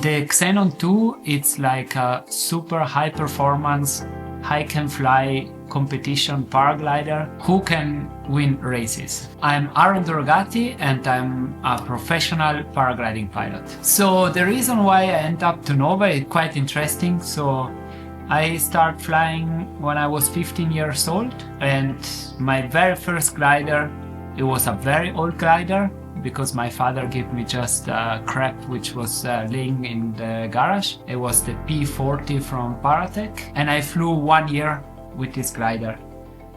The Xenon 2, it's like a super high performance, high can fly competition paraglider who can win races. I'm Aaron Durogati and I'm a professional paragliding pilot. So the reason why I end up to Nova is quite interesting. So I started flying when I was 15 years old, and my very first glider, it was a very old glider because my father gave me just crap which was laying in the garage. It was the P40 from Paratech, and I flew 1 year with this glider.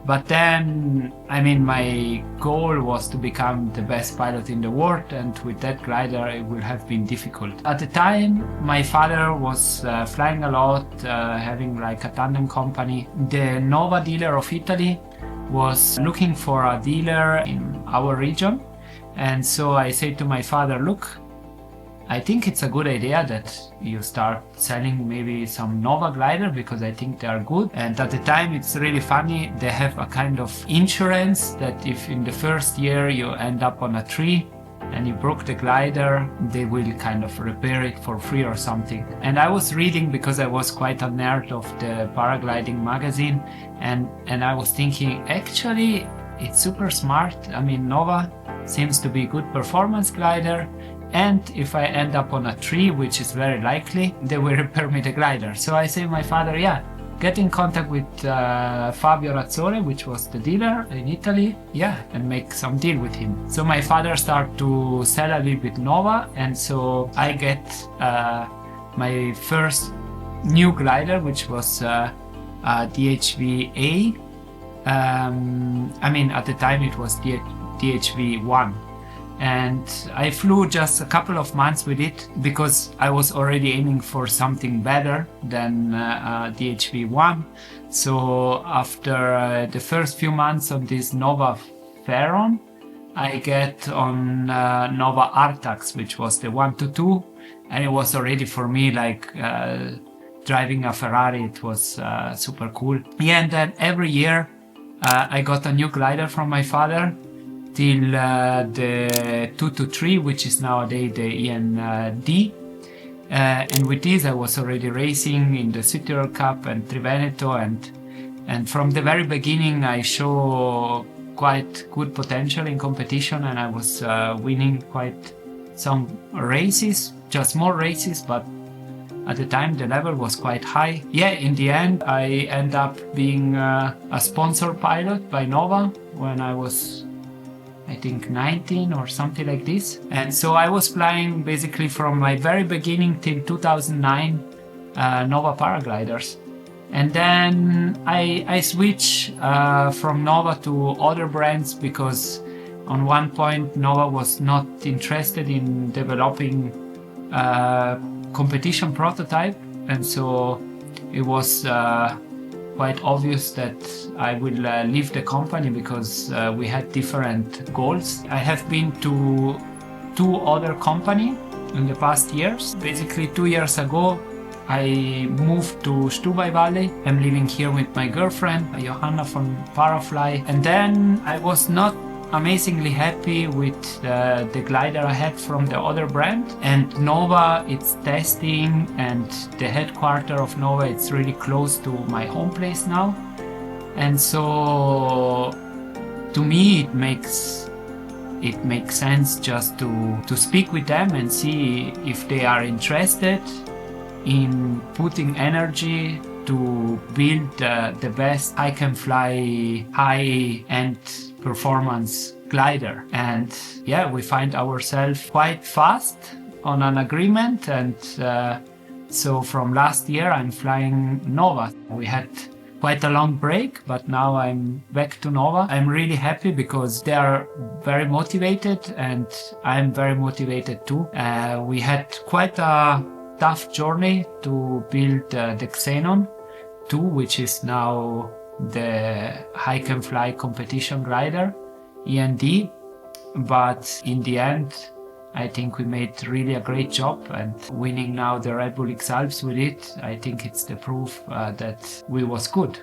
But then, my goal was to become the best pilot in the world, and with that glider it would have been difficult. At the time, my father was flying a lot, having like a tandem company. The Nova dealer of Italy was looking for a dealer in our region, and so I said to my father, look, I think it's a good idea that you start selling maybe some Nova glider because I think they are good. And at the time, it's really funny, they have a kind of insurance that if in the first year you end up on a tree and you broke the glider, they will kind of repair it for free or something. And I was reading, because I was quite a nerd of the paragliding magazine, and I was thinking, actually, it's super smart. Nova seems to be a good performance glider. And if I end up on a tree, which is very likely, they will repair me the glider. So I say to my father, yeah, get in contact with Fabio Razzore, which was the dealer in Italy, and make some deal with him. So my father started to sell a little bit Nova, and so I get my first new glider, which was a DHV-A. At the time it was DHV-1. And I flew just a couple of months with it because I was already aiming for something better than DHV-1. So after the first few months on this Nova Pharaon, I get on Nova Artax, which was the 122, and it was already for me like driving a Ferrari. It was super cool. And then every year I got a new glider from my father, till the 223, which is nowadays the END. And with this I was already racing in the Südtirol Cup and Triveneto, and from the very beginning I show quite good potential in competition, and I was winning quite some races, just small races, but at the time the level was quite high. In the end I end up being a sponsor pilot by Nova when I was, I think, 19 or something like this. And so I was flying basically from my very beginning till 2009 Nova paragliders. And then I switched from Nova to other brands because on one point Nova was not interested in developing competition prototype, and so it was quite obvious that I will leave the company because we had different goals. I have been to 2 other companies in the past years. Basically 2 years ago I moved to Stubai Valley. I'm living here with my girlfriend, Johanna from Parafly. And then I was not amazingly happy with the glider I had from the other brand. And Nova, it's testing, and the headquarters of Nova, it's really close to my home place now. And so to me it makes sense just to speak with them and see if they are interested in putting energy to build the best I can fly high-end performance glider. And we find ourselves quite fast on an agreement, and so from last year I'm flying Nova. We had quite a long break, but now I'm back to Nova. I'm really happy because they are very motivated and I'm very motivated too. We had quite a tough journey to build the Xenon 2, which is now the high can fly competition glider, END. But in the end, I think we made really a great job, and winning now the Red Bull X Alps with it, I think it's the proof that we was good.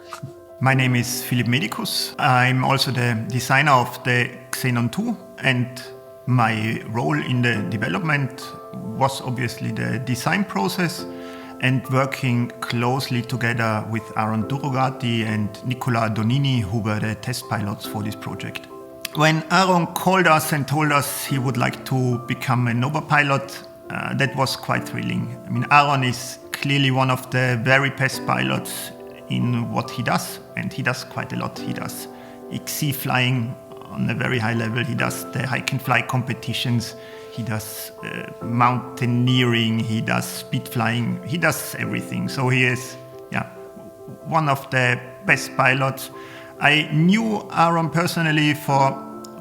My name is Philipp Medicus. I'm also the designer of the Xenon 2, and My role in the development was obviously the design process and working closely together with Aaron Durogati and Nicola Donini, who were the test pilots for this project. When Aaron called us and told us he would like to become a Nova pilot, that was quite thrilling. I mean, Aaron is clearly one of the very best pilots in what he does, and he does quite a lot. He does XC flying on a very high level, he does the hike and fly competitions, he does mountaineering, he does speed flying, he does everything. So he is one of the best pilots. I knew Aaron personally for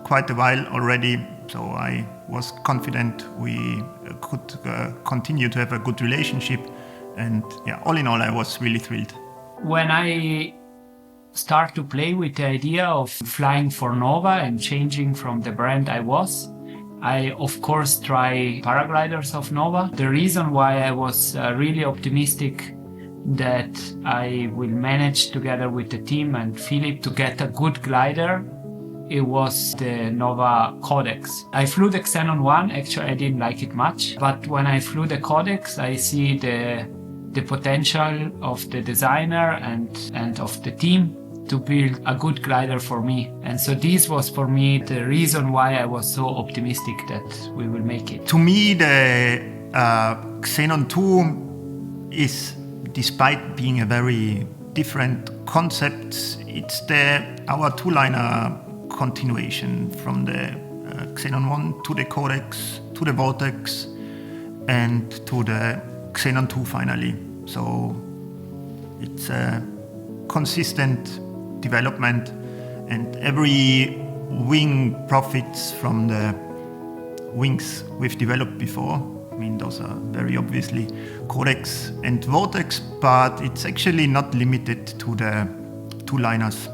quite a while already, so I was confident we could continue to have a good relationship. And all in all, I was really thrilled. When I start to play with the idea of flying for Nova and changing from the brand I was, I of course try paragliders of Nova. The reason why I was really optimistic that I will manage together with the team and Philip to get a good glider, it was the Nova Codex. I flew the Xenon 1, actually I didn't like it much, but when I flew the Codex I see the potential of the designer and of the team to build a good glider for me. And so this was for me the reason why I was so optimistic that we will make it. To me, the Xenon 2 is, despite being a very different concept, it's our two-liner continuation from the Xenon 1 to the Codex, to the Vortex, and to the Xenon 2 finally. So it's a consistent development, and every wing profits from the wings we've developed before. I mean, those are very obviously Codex and Vortex, but it's actually not limited to the two-liners.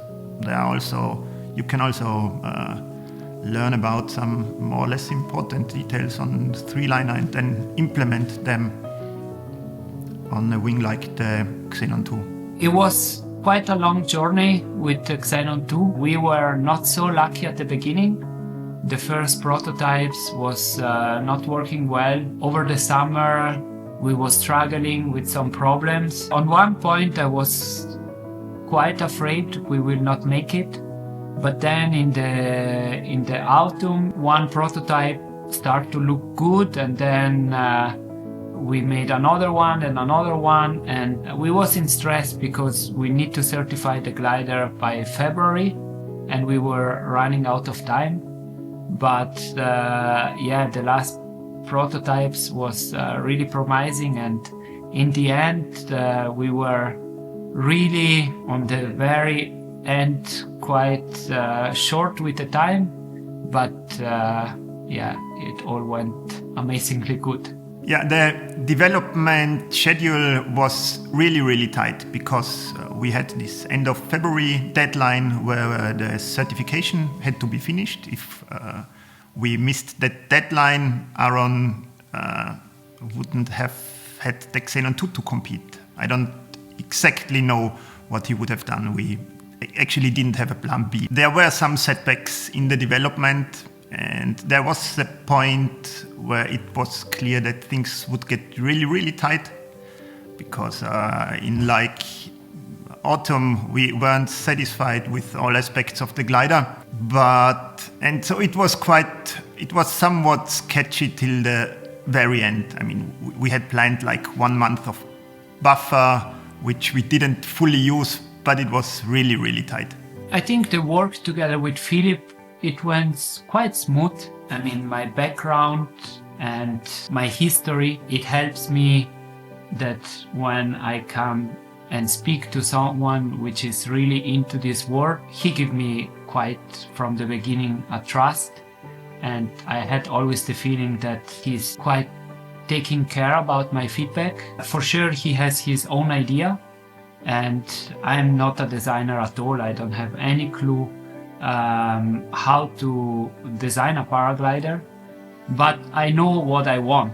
You can also learn about some more or less important details on three-liner and then implement them on a wing like the Xenon 2. It was quite a long journey with the Xenon 2. We were not so lucky at the beginning. The first prototypes was not working well. Over the summer, we were struggling with some problems. On one point, I was quite afraid we will not make it. But then in the autumn, one prototype started to look good, and then we made another one, and we was in stress because we need to certify the glider by February, and we were running out of time. But the last prototypes was really promising, and in the end we were really on the very end quite short with the time, but it all went amazingly good. Yeah, the development schedule was really, really tight because we had this end of February deadline where the certification had to be finished. If we missed that deadline, Aaron wouldn't have had the Xenon 2 to compete. I don't exactly know what he would have done. We actually didn't have a plan B. There were some setbacks in the development, and there was a point where it was clear that things would get really, really tight because in autumn we weren't satisfied with all aspects of the glider, and so it was somewhat sketchy till the very end. I mean, we had planned 1 month of buffer, which we didn't fully use, but it was really, really tight. I think the work together with Philip, it went quite smooth. I mean, my background and my history, it helps me that when I come and speak to someone which is really into this work, he gave me quite from the beginning a trust. And I had always the feeling that he's quite taking care about my feedback. For sure, he has his own idea, and I'm not a designer at all. I don't have any clue how to design a paraglider, but I know what I want.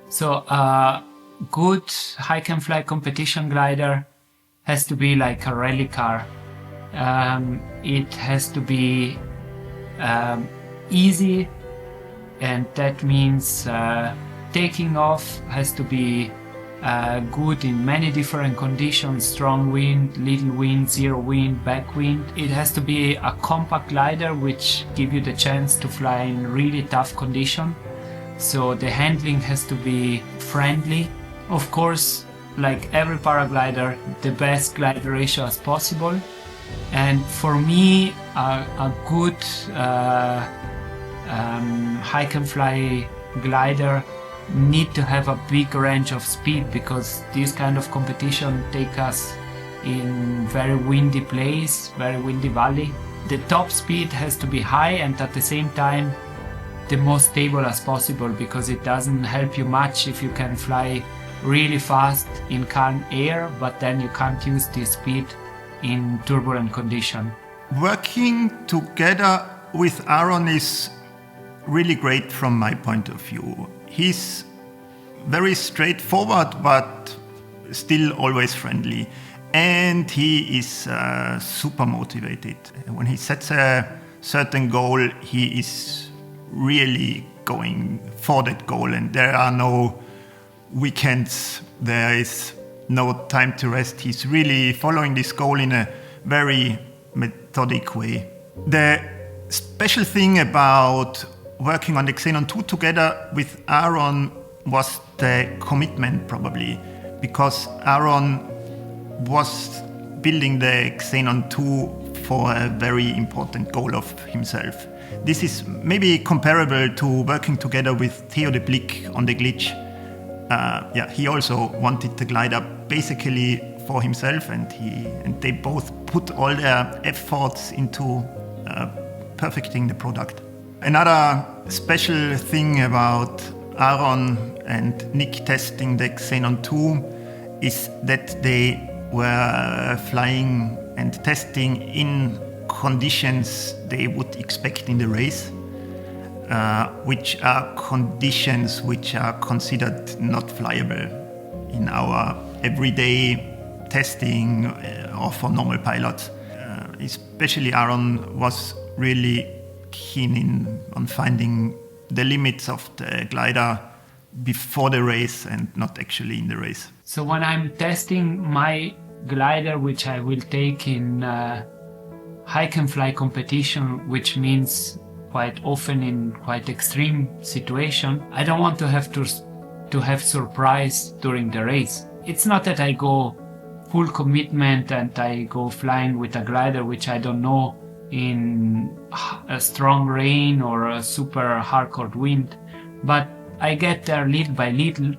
So a good hike and fly competition glider has to be like a rally car. It has to be easy and that means taking off has to be good in many different conditions: strong wind, little wind, zero wind, backwind. It has to be a compact glider which gives you the chance to fly in really tough condition. So the handling has to be friendly. Of course, like every paraglider, the best glide ratio as possible. And for me, a good hike and fly glider need to have a big range of speed, because this kind of competition take us in very windy place, very windy valley. The top speed has to be high and at the same time the most stable as possible, because it doesn't help you much if you can fly really fast in calm air, but then you can't use this speed in turbulent condition. Working together with Aaron is really great from my point of view. He's very straightforward, but still always friendly. And he is super motivated. When he sets a certain goal, he is really going for that goal. And there are no weekends, there is no time to rest. He's really following this goal in a very methodic way. The special thing about working on the Xenon 2 together with Aaron was the commitment, probably, because Aaron was building the Xenon 2 for a very important goal of himself. This is maybe comparable to working together with Theo de Blick on the Glitch. He also wanted the glider basically for himself, and they both put all their efforts into perfecting the product. Another special thing about Aaron and Nick testing the Xenon 2 is that they were flying and testing in conditions they would expect in the race, which are conditions which are considered not flyable in our everyday testing or for normal pilots. Especially Aaron was really keen on finding the limits of the glider before the race and not actually in the race. So when I'm testing my glider, which I will take in hike and fly competition, which means quite often in quite extreme situation, I don't want to have surprise during the race. It's not that I go full commitment and I go flying with a glider which I don't know in a strong rain or a super hardcore wind, but I get there little by little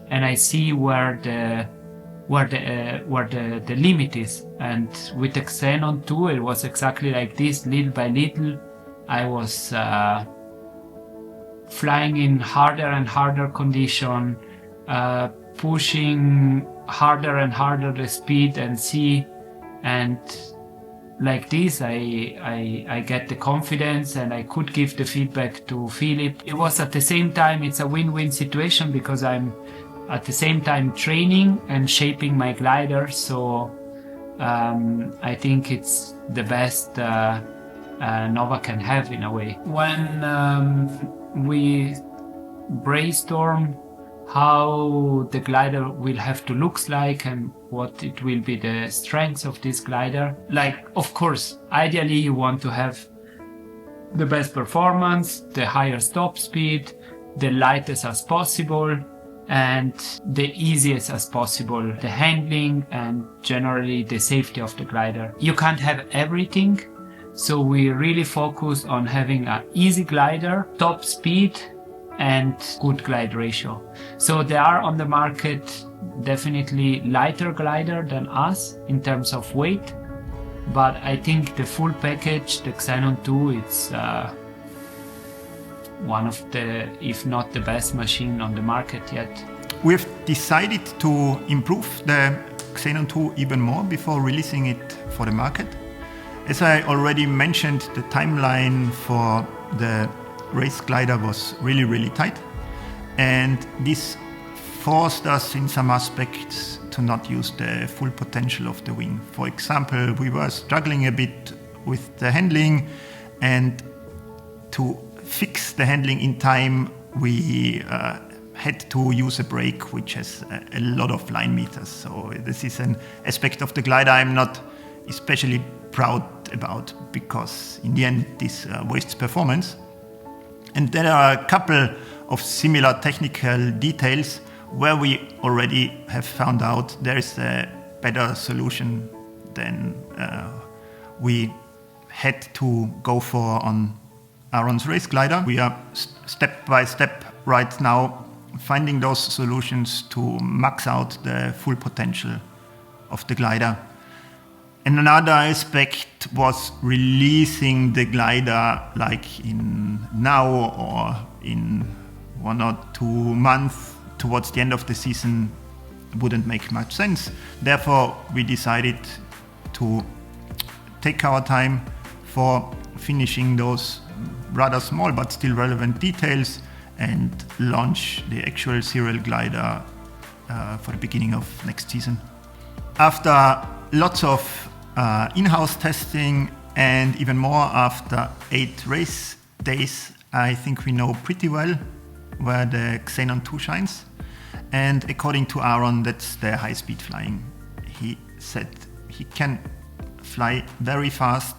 and I see where the limit is. And with the Xenon 2 it was exactly like this. Little by little I was flying in harder and harder condition, pushing harder and harder the speed and see, and like this I get the confidence and I could give the feedback to Philip. It was at the same time, it's a win-win situation because I'm at the same time training and shaping my glider, so I think it's the best Nova can have in a way. When we brainstorm how the glider will have to look like and what it will be the strengths of this glider, like of course ideally you want to have the best performance, the highest top speed, the lightest as possible and the easiest as possible, the handling and generally the safety of the glider. You can't have everything, so we really focus on having an easy glider, top speed and good glide ratio. So there are on the market definitely lighter glider than us in terms of weight, but I think the full package, the Xenon 2, it's one of the, if not the best machine on the market yet. We've decided to improve the Xenon 2 even more before releasing it for the market. As I already mentioned, the timeline for the race glider was really tight, and this forced us in some aspects to not use the full potential of the wing. For example, we were struggling a bit with the handling, and to fix the handling in time, we had to use a brake which has a lot of line meters. So this is an aspect of the glider I'm not especially proud about, because in the end this wastes performance. And there are a couple of similar technical details where we already have found out there is a better solution than we had to go for on Aaron's race glider. We are step by step right now finding those solutions to max out the full potential of the glider. And another aspect was releasing the glider like in now or in 1 or 2 months towards the end of the season wouldn't make much sense. Therefore, we decided to take our time for finishing those rather small but still relevant details and launch the actual serial glider for the beginning of next season. After lots of in-house testing and even more after 8 race days, I think we know pretty well where the Xenon 2 shines. And according to Aaron, that's the high-speed flying. He said he can fly very fast,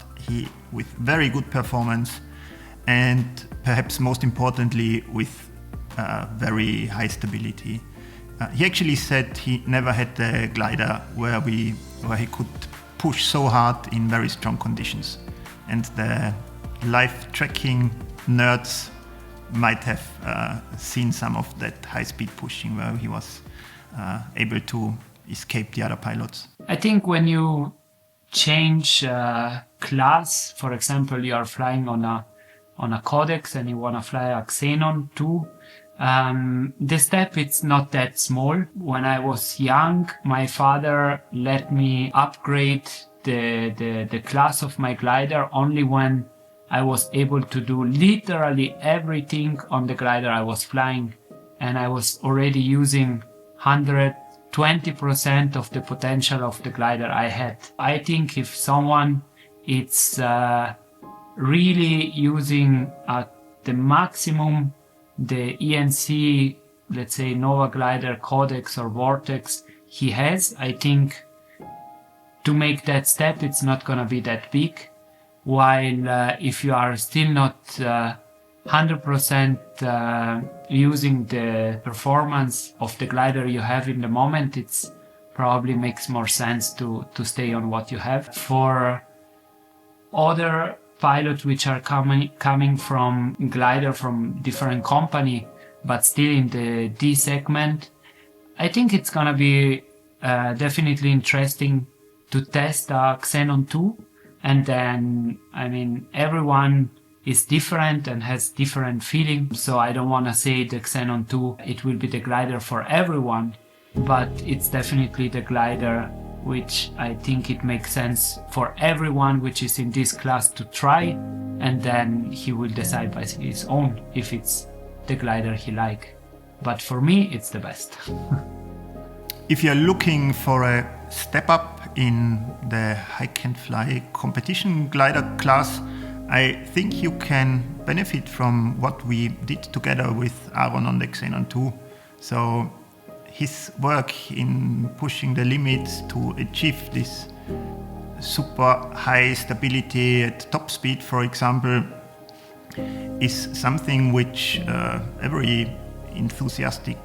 with very good performance, and perhaps most importantly with very high stability. He actually said he never had a glider where he could push so hard in very strong conditions. And the live tracking nerds might have seen some of that high-speed pushing where he was able to escape the other pilots. I think when you change class, for example, you are flying on a Codex and you want to fly a Xenon 2, the step it's not that small. When I was young, my father let me upgrade the class of my glider only when I was able to do literally everything on the glider I was flying, and I was already using 120% of the potential of the glider I had. I think if someone is really using at the maximum the ENC, let's say Nova Glider, Codex or Vortex he has, I think to make that step it's not gonna be that big. While if you are still not 100% using the performance of the glider you have in the moment, it's probably makes more sense to stay on what you have. For other pilots which are coming from glider from different company but still in the D segment, I think it's gonna be definitely interesting to test a Xenon 2. And then, I mean, everyone is different and has different feelings. So I don't want to say the Xenon 2, it will be the glider for everyone, but it's definitely the glider which I think it makes sense for everyone which is in this class to try. And then he will decide by his own if it's the glider he like. But for me, it's the best. If you're looking for a step up in the hike and fly competition glider class, I think you can benefit from what we did together with Aaron on the Xenon 2. So his work in pushing the limits to achieve this super high stability at top speed, for example, is something which every enthusiastic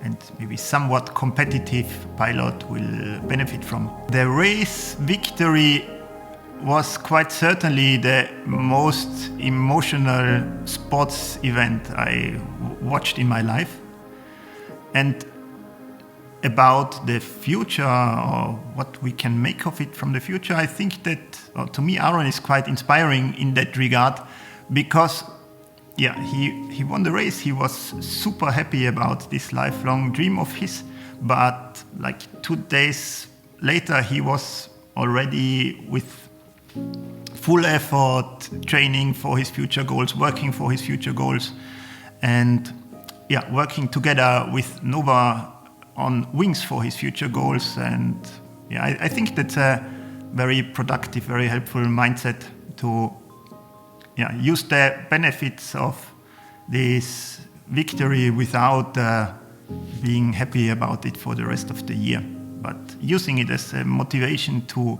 and maybe somewhat competitive pilot will benefit from. The race victory was quite certainly the most emotional sports event I watched in my life. And about the future or what we can make of it from the future, I think that, to me, Aaron is quite inspiring in that regard, because he won the race. He was super happy about this lifelong dream of his, but like 2 days later, he was already with full effort training for his future goals, working for his future goals, and working together with Nova on wings for his future goals. And I think that's a very productive, very helpful mindset to use the benefits of this victory without being happy about it for the rest of the year, but using it as a motivation to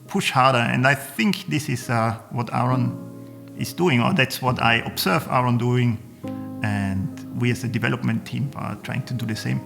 push harder. And I think this is what Aaron is doing, or that's what I observe Aaron doing, and we as a development team are trying to do the same.